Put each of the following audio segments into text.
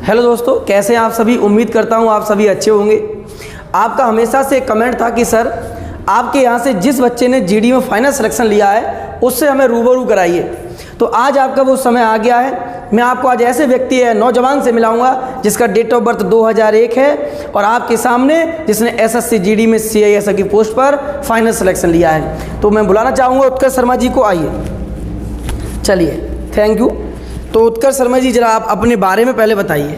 Hello दोस्तों, कैसे हैं आप सभी। उम्मीद करता हूं आप सभी अच्छे होंगे। आपका हमेशा से कमेंट था कि सर आपके यहां से जिस बच्चे ने जीडी में फाइनल सिलेक्शन लिया है उससे हमें रूबरू कराइए। तो आज आपका वो समय आ गया है। मैं आपको आज ऐसे व्यक्ति है नौजवान से मिलाऊंगा जिसका डेट ऑफ बर्थ 2001 है और आपके सामने जिसने एसएससी जीडी में सीआईएसएफ की पोस्ट पर फाइनल सिलेक्शन लिया है। तो मैं बुलाना चाहूँगा उत्कर्ष शर्मा जी को। आइए, चलिए, थैंक यू। तो उत्कर्ष शर्मा जी, जरा आप अपने बारे में पहले बताइए।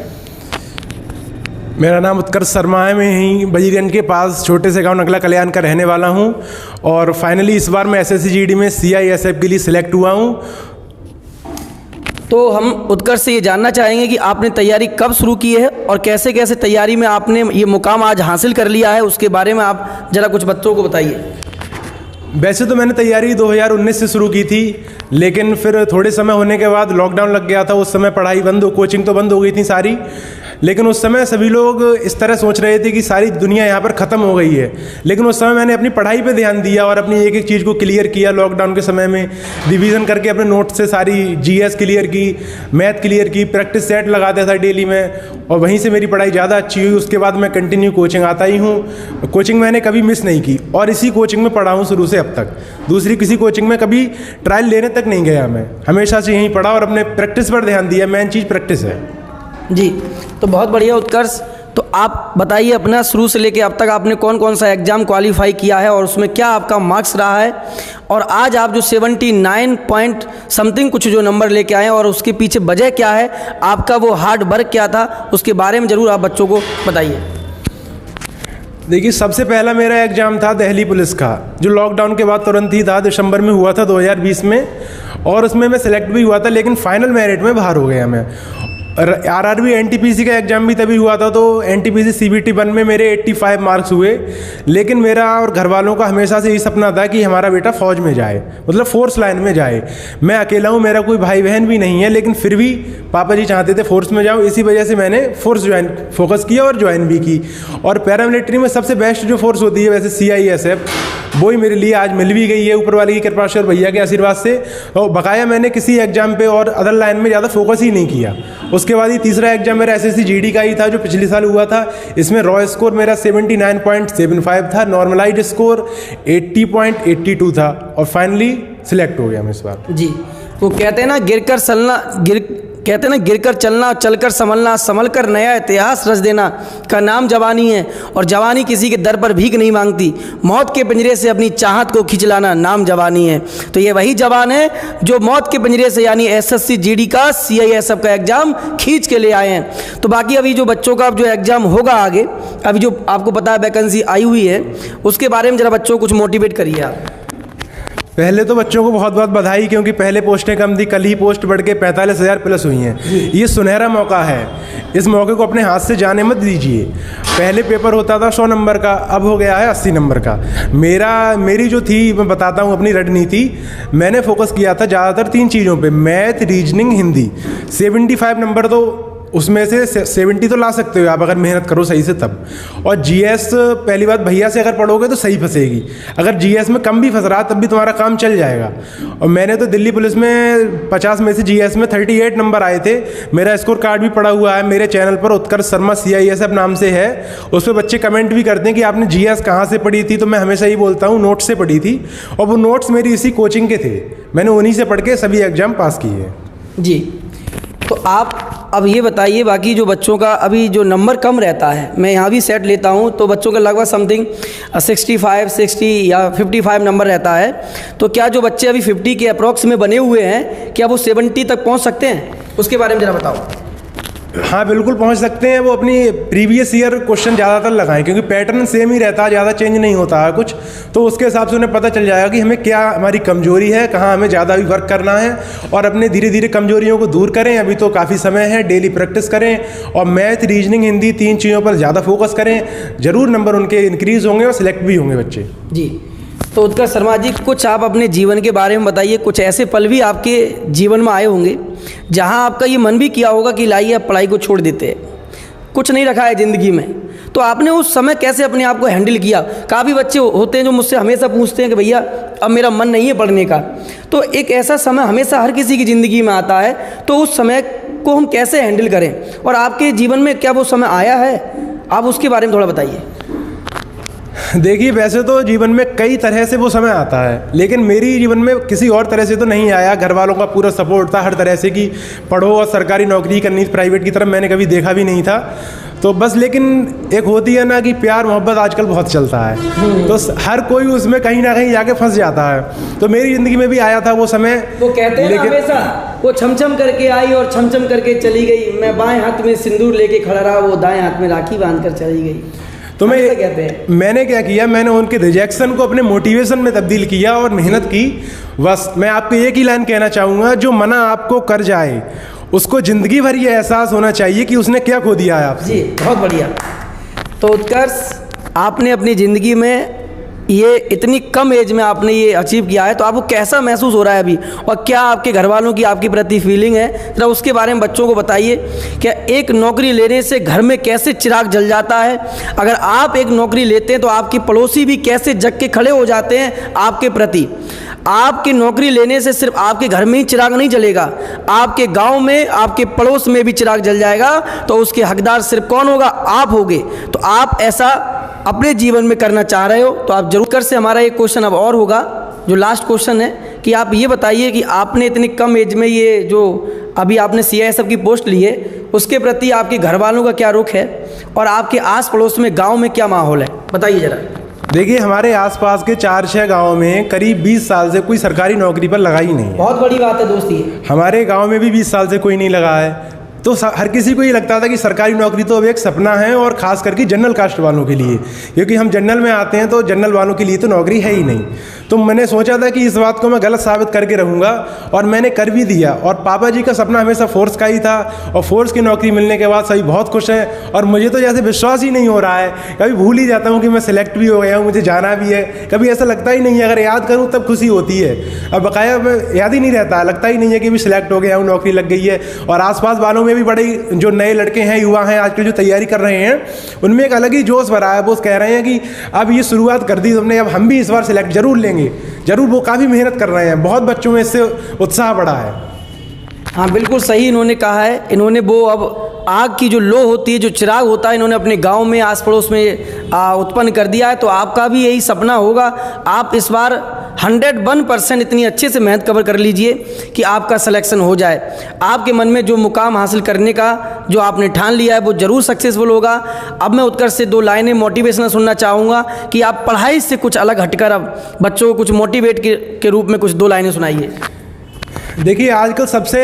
मेरा नाम उत्कर्ष शर्मा है। मैं यहीं बजीरगंज के पास छोटे से गांव नगला कल्याण का रहने वाला हूं और फाइनली इस बार मैं एसएससी जीडी में सीआईएसएफ के लिए सिलेक्ट हुआ हूं। तो हम उत्कर्ष से ये जानना चाहेंगे कि आपने तैयारी कब शुरू की है और कैसे कैसे तैयारी में आपने ये मुकाम आज हासिल कर लिया है, उसके बारे में आप ज़रा कुछ बच्चों को बताइए। वैसे तो मैंने तैयारी 2019 से शुरू की थी, लेकिन फिर थोड़े समय होने के बाद लॉकडाउन लग गया था। उस समय पढ़ाई कोचिंग तो बंद हो गई थी सारी। लेकिन उस समय सभी लोग इस तरह सोच रहे थे कि सारी दुनिया यहाँ पर ख़त्म हो गई है। लेकिन उस समय मैंने अपनी पढ़ाई पे ध्यान दिया और अपनी एक एक चीज़ को क्लियर किया। लॉकडाउन के समय में रिवीजन करके अपने नोट से सारी जीएस क्लियर की, मैथ क्लियर की, प्रैक्टिस सेट लगाता था डेली में और वहीं से मेरी पढ़ाई ज़्यादा अच्छी हुई। उसके बाद मैं कंटिन्यू कोचिंग आता ही हूँ। कोचिंग मैंने कभी मिस नहीं की और इसी कोचिंग में पढ़ा हूँ शुरू से अब तक। दूसरी किसी कोचिंग में कभी ट्रायल लेने तक नहीं गया। मैं हमेशा से यहीं पढ़ा और अपने प्रैक्टिस पर ध्यान दिया। मेन चीज़ प्रैक्टिस है जी। तो बहुत बढ़िया उत्कर्ष। तो आप बताइए अपना शुरू से लेके अब तक आपने कौन कौन सा एग्ज़ाम क्वालिफाई किया है और उसमें क्या आपका मार्क्स रहा है, और आज आप जो 79 पॉइंट समथिंग कुछ जो नंबर लेके आए और उसके पीछे वजह क्या है, आपका वो हार्ड वर्क क्या था, उसके बारे में ज़रूर आप बच्चों को बताइए। देखिए, सबसे पहला मेरा एग्ज़ाम था दिल्ली पुलिस का, जो लॉकडाउन के बाद तुरंत ही था, दिसंबर में हुआ था 2020 में। और उसमें मैं सिलेक्ट भी हुआ था, लेकिन फाइनल मेरिट में बाहर हो गया मैं। आरआरबी एनटीपीसी का एग्ज़ाम भी तभी हुआ था, तो एनटीपीसी सीबीटी 1 में मेरे 85 मार्क्स हुए। लेकिन मेरा और घर वालों का हमेशा से यही सपना था कि हमारा बेटा फ़ौज में जाए, मतलब फोर्स लाइन में जाए। मैं अकेला हूँ, मेरा कोई भाई बहन भी नहीं है, लेकिन फिर भी पापा जी चाहते थे फोर्स में जाऊँ। इसी वजह से मैंने फोर्स फोकस किया और ज्वाइन भी की। और पैरामिलिट्री में सबसे बेस्ट जो फोर्स होती है वैसे सीआईएसएफ, वही मेरे लिए आज मिल भी गई है ऊपर वाले की कृपा से और भैया के आशीर्वाद से। और बकाया मैंने किसी एग्जाम पे और अदर लाइन में ज़्यादा फोकस ही नहीं किया। उसके बाद ही तीसरा एग्जाम मेरा एसएससी जीडी का ही था, जो पिछले साल हुआ था। इसमें रॉ स्कोर मेरा 79.75 था, नॉर्मलाइज स्कोर 80.82 था और फाइनली सिलेक्ट हो गया मैं इस बार। जी, वो कहते हैं ना गिरकर चलना, चलकर संभलना, संभलकर नया इतिहास रच देना का नाम जवानी है। और जवानी किसी के दर पर भीख नहीं मांगती, मौत के पिंजरे से अपनी चाहत को खींच लाना नाम जवानी है। तो ये वही जवान है जो मौत के पिंजरे से यानी एसएससी जीडी का सीआईएसएफ का एग्ज़ाम खींच के ले आए हैं। तो बाकी अभी जो बच्चों का जो एग्ज़ाम होगा आगे, अभी जो आपको पता है वैकेंसी आई हुई है, उसके बारे में ज़रा बच्चों को कुछ मोटिवेट करिए आप। पहले तो बच्चों को बहुत बहुत बधाई, क्योंकि पहले पोस्टें कम थी, कल ही पोस्ट बढ़ के 45,000 प्लस हुई हैं। ये सुनहरा मौका है, इस मौके को अपने हाथ से जाने मत दीजिए। पहले पेपर होता था 100 नंबर का, अब हो गया है 80 नंबर का। मेरी जो थी, मैं बताता हूँ अपनी रणनीति। मैंने फोकस किया था ज़्यादातर 3 चीज़ों पे, मैथ, रीजनिंग, हिंदी। 75 नंबर तो उसमें से 70 तो ला सकते हो आप अगर मेहनत करो सही से तब। और जीएस पहली बात, भैया से अगर पढ़ोगे तो सही फंसेगी। अगर जीएस में कम भी फंस रहा तब भी तुम्हारा काम चल जाएगा। और मैंने तो दिल्ली पुलिस में 50 में से जीएस में 38 नंबर आए थे। मेरा स्कोर कार्ड भी पड़ा हुआ है मेरे चैनल पर, उत्कर्ष शर्मा सीआईएसएफ नाम से है। उस पर बच्चे कमेंट भी करते हैं कि आपने जीएस कहाँ से पढ़ी थी, तो मैं हमेशा ही बोलता हूँ नोट्स से पढ़ी थी। और वो नोट्स मेरी इसी कोचिंग के थे, मैंने उन्हीं से पढ़ के सभी एग्ज़ाम पास किए। जी, तो आप अब ये बताइए, बाकी जो बच्चों का अभी जो नंबर कम रहता है, मैं यहाँ भी सेट लेता हूँ, तो बच्चों का लगभग समथिंग 65, 60 या 55 नंबर रहता है। तो क्या जो बच्चे अभी 50 के अप्रॉक्स में बने हुए हैं, क्या वो 70 तक पहुँच सकते हैं? उसके बारे में ज़रा बताओ। हाँ, बिल्कुल पहुंच सकते हैं। वो अपनी प्रीवियस ईयर क्वेश्चन ज़्यादातर लगाएं, क्योंकि पैटर्न सेम ही रहता है, ज़्यादा चेंज नहीं होता है कुछ। तो उसके हिसाब से उन्हें पता चल जाएगा कि हमें क्या हमारी कमजोरी है, कहाँ हमें ज़्यादा भी वर्क करना है, और अपने धीरे धीरे कमजोरियों को दूर करें। अभी तो काफ़ी समय है, डेली प्रैक्टिस करें और मैथ, रीजनिंग, हिंदी 3 चीज़ों पर ज़्यादा फोकस करें। ज़रूर नंबर उनके इंक्रीज़ होंगे और सिलेक्ट भी होंगे बच्चे। जी, तो उत्कर्ष शर्मा जी, कुछ आप अपने जीवन के बारे में बताइए। कुछ ऐसे पल भी आपके जीवन में आए होंगे जहां आपका ये मन भी किया होगा कि लाइए आप पढ़ाई को छोड़ देते हैं, कुछ नहीं रखा है ज़िंदगी में, तो आपने उस समय कैसे अपने आप को हैंडल किया? काफ़ी बच्चे होते हैं जो मुझसे हमेशा पूछते हैं कि भैया अब मेरा मन नहीं है पढ़ने का। तो एक ऐसा समय हमेशा हर किसी की ज़िंदगी में आता है, तो उस समय को हम कैसे हैंडल करें, और आपके जीवन में क्या वो समय आया है, आप उसके बारे में थोड़ा बताइए। देखिए, वैसे तो जीवन में कई तरह से वो समय आता है, लेकिन मेरी जीवन में किसी और तरह से तो नहीं आया। घर वालों का पूरा सपोर्ट था हर तरह से कि पढ़ो और सरकारी नौकरी करनी, प्राइवेट की तरफ मैंने कभी देखा भी नहीं था। तो बस, लेकिन एक होती है ना कि प्यार मोहब्बत आजकल बहुत चलता है, तो हर कोई उसमें कहीं ना कहीं जाके फंस जाता है। तो मेरी ज़िंदगी में भी आया था वो समय। वो कहते हैं ना हमेशा, वो छमछम करके आई और छमछम करके चली गई, मैं बाएं हाथ में सिंदूर लेके खड़ा रहा, वो दाएं हाथ में राखी बांध कर चली गई। तो मैंने क्या किया, मैंने उनके रिजेक्शन को अपने मोटिवेशन में तब्दील किया और मेहनत की। बस मैं आपको एक ही लाइन कहना चाहूँगा, जो मना आपको कर जाए उसको ज़िंदगी भर ये एहसास होना चाहिए कि उसने क्या खो दिया है आपसे। जी, बहुत बढ़िया। तो उत्कर्ष, आपने अपनी ज़िंदगी में ये इतनी कम एज में आपने ये अचीव किया है, तो आपको कैसा महसूस हो रहा है अभी, और क्या आपके घर वालों की आपके प्रति फीलिंग है, जरा उसके बारे में बच्चों को बताइए। क्या एक नौकरी लेने से घर में कैसे चिराग जल जाता है, अगर आप एक नौकरी लेते हैं तो आपके पड़ोसी भी कैसे जग के खड़े हो जाते हैं आपके प्रति। आपकी नौकरी लेने से सिर्फ आपके घर में ही चिराग नहीं जलेगा, आपके गांव में, आपके पड़ोस में भी चिराग जल जाएगा। तो उसके हकदार सिर्फ कौन होगा, आप होगे। तो आप ऐसा अपने जीवन में करना चाह रहे हो तो आप जरूर कर। से हमारा एक क्वेश्चन अब और होगा, जो लास्ट क्वेश्चन है, कि आप ये बताइए कि आपने इतनी कम एज में ये जो अभी आपने CISF की पोस्ट ली है, उसके प्रति आपके घर वालों का क्या रुख है, और आपके आस पड़ोस में गाँव में क्या माहौल है, बताइए ज़रा। देखिए, हमारे आसपास के 4-6 गाँव में करीब 20 साल से कोई सरकारी नौकरी पर लगा ही नहीं है। बहुत बड़ी बात है दोस्त ये। हमारे गांव में भी 20 साल से कोई नहीं लगा है। तो हर किसी को ये लगता था कि सरकारी नौकरी तो अब एक सपना है, और ख़ास करके जनरल कास्ट वालों के लिए, क्योंकि हम जनरल में आते हैं तो जनरल वालों के लिए तो नौकरी है ही नहीं। तो मैंने सोचा था कि इस बात को मैं गलत साबित करके रहूँगा, और मैंने कर भी दिया। और पापा जी का सपना हमेशा फोर्स का ही था, और फोर्स की नौकरी मिलने के बाद सभी बहुत खुश हैं। और मुझे तो जैसे विश्वास ही नहीं हो रहा है, कभी भूल ही जाता हूँ कि मैं सिलेक्ट भी हो गया हूँ, मुझे जाना भी है। कभी ऐसा लगता ही नहीं है, अगर याद करूँ तब खुशी होती है, अब बकाया याद ही नहीं रहता, लगता ही नहीं है कि भी सिलेक्ट हो गया हूँ, नौकरी लग गई है। और आसपास वालों में भी बड़े जो नए लड़के हैं, युवा हैं, आजकल जो तैयारी कर रहे हैं, उनमें एक अलग ही जोश भरा है। वो कह रहे हैं कि अब ये शुरुआत कर दी तुमने, अब हम भी इस बार सिलेक्ट जरूर लेंगे, जरूर। वो काफ़ी मेहनत कर रहे हैं, बहुत बच्चों में इससे उत्साह बढ़ा है। हाँ, बिल्कुल सही इन्होंने कहा है। इन्होंने वो अब आग की जो लो होती है, जो चिराग होता है, इन्होंने अपने गांव में, आस पड़ोस में उत्पन्न कर दिया है। तो आपका भी यही सपना होगा। आप इस बार 101% इतनी अच्छे से मेहनत कवर कर लीजिए कि आपका सिलेक्शन हो जाए। आपके मन में जो मुकाम हासिल करने का जो आपने ठान लिया है वो ज़रूर सक्सेसफुल होगा। अब मैं उत्कर्ष से 2 लाइनें मोटिवेशनल सुनना चाहूँगा कि आप पढ़ाई से कुछ अलग हटकर अब बच्चों को कुछ मोटिवेट के रूप में कुछ 2 लाइनें सुनाइए। देखिए, आजकल सबसे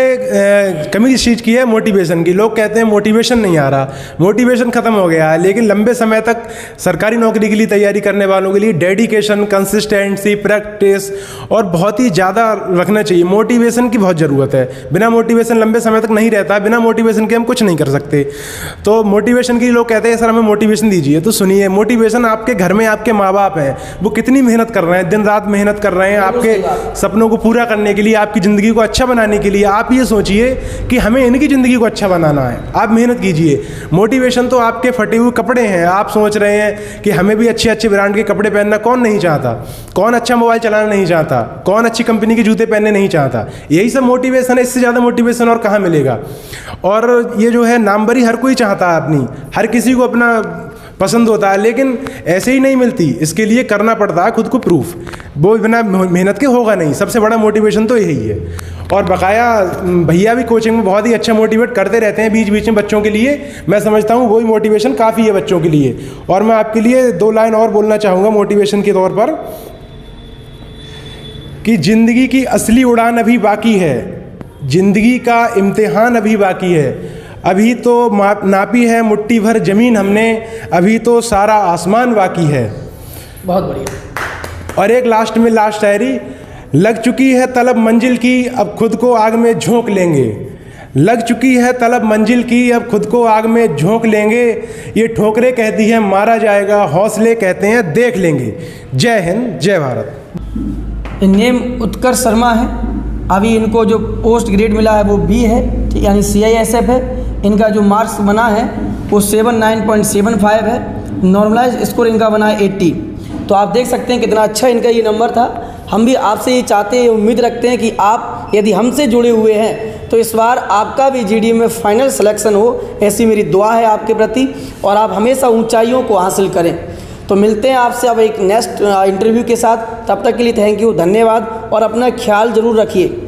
कमी इस चीज़ की है, मोटिवेशन की। लोग कहते हैं मोटिवेशन नहीं आ रहा, मोटिवेशन ख़त्म हो गया है। लेकिन लंबे समय तक सरकारी नौकरी के लिए तैयारी करने वालों के लिए डेडिकेशन, कंसिस्टेंसी, प्रैक्टिस और बहुत ही ज़्यादा रखना चाहिए। मोटिवेशन की बहुत ज़रूरत है। बिना मोटिवेशन लंबे समय तक नहीं रहता, बिना मोटिवेशन के हम कुछ नहीं कर सकते। तो मोटिवेशन के लिए लोग कहते हैं सर हमें मोटिवेशन दीजिए। तो सुनिए, मोटिवेशन आपके घर में आपके माँ बाप हैं, वो कितनी मेहनत कर रहे हैं, दिन रात मेहनत कर रहे हैं आपके सपनों को पूरा करने के लिए, आपकी ज़िंदगी को अच्छा बनाने के लिए। आप ये सोचिए कि हमें इनकी ज़िंदगी को अच्छा बनाना है, आप मेहनत कीजिए। मोटिवेशन तो आपके फटे हुए कपड़े हैं। आप सोच रहे हैं कि हमें भी अच्छे अच्छे ब्रांड के कपड़े पहनना कौन नहीं चाहता, कौन अच्छा मोबाइल चलाना नहीं चाहता, कौन अच्छी कंपनी के जूते पहनने नहीं चाहता। यही सब मोटिवेशन है, इससे ज़्यादा मोटिवेशन और कहाँ मिलेगा। और ये जो है नामवरी हर कोई चाहता है अपनी, हर किसी को अपना पसंद होता है, लेकिन ऐसे ही नहीं मिलती। इसके लिए करना पड़ता है खुद को प्रूफ, वो बिना मेहनत के होगा नहीं। सबसे बड़ा मोटिवेशन तो यही है। और बकाया भैया भी कोचिंग में बहुत ही अच्छा मोटिवेट करते रहते हैं बीच बीच में बच्चों के लिए। मैं समझता हूँ वही मोटिवेशन काफ़ी है बच्चों के लिए। और मैं आपके लिए 2 लाइन और बोलना चाहूँगा मोटिवेशन के तौर पर, कि ज़िंदगी की असली उड़ान अभी बाकी है, ज़िंदगी का इम्तिहान अभी बाकी है। अभी तो नापी है मुट्ठी भर ज़मीन हमने, अभी तो सारा आसमान बाकी है। बहुत बढ़िया। और एक लास्ट में लास्ट शायरी, लग चुकी है तलब मंजिल की, अब खुद को आग में झोंक लेंगे। लग चुकी है तलब मंजिल की, अब खुद को आग में झोंक लेंगे। ये ठोकरें कहती हैं मारा जाएगा, हौसले कहते हैं देख लेंगे। जय हिंद, जय भारत। नेम उत्कर्ष शर्मा है। अभी इनको जो पोस्ट ग्रेड मिला है वो B है, यानी CISF है। इनका जो मार्क्स बना है वो 79.75 है। नॉर्मलाइज स्कोर इनका बना है 80। तो आप देख सकते हैं कितना अच्छा इनका ये नंबर था। हम भी आपसे ये चाहते हैं, उम्मीद रखते हैं कि आप यदि हमसे जुड़े हुए हैं तो इस बार आपका भी जीडी में फाइनल सिलेक्शन हो, ऐसी मेरी दुआ है आपके प्रति, और आप हमेशा ऊंचाइयों को हासिल करें। तो मिलते हैं आपसे अब एक नेक्स्ट इंटरव्यू के साथ। तब तक के लिए थैंक यू, धन्यवाद, और अपना ख्याल ज़रूर रखिए।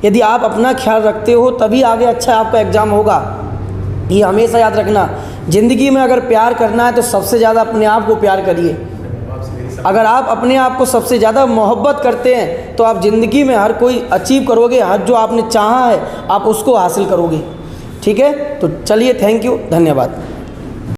यदि आप अपना ख्याल रखते हो तभी आगे अच्छा आपका एग्ज़ाम होगा। ये हमेशा याद रखना, ज़िंदगी में अगर प्यार करना है तो सबसे ज़्यादा अपने आप को प्यार करिए। अगर आप अपने आप को सबसे ज़्यादा मोहब्बत करते हैं तो आप ज़िंदगी में हर कोई अचीव करोगे, हर जो आपने चाहा है आप उसको हासिल करोगे। ठीक है, तो चलिए, थैंक यू, धन्यवाद।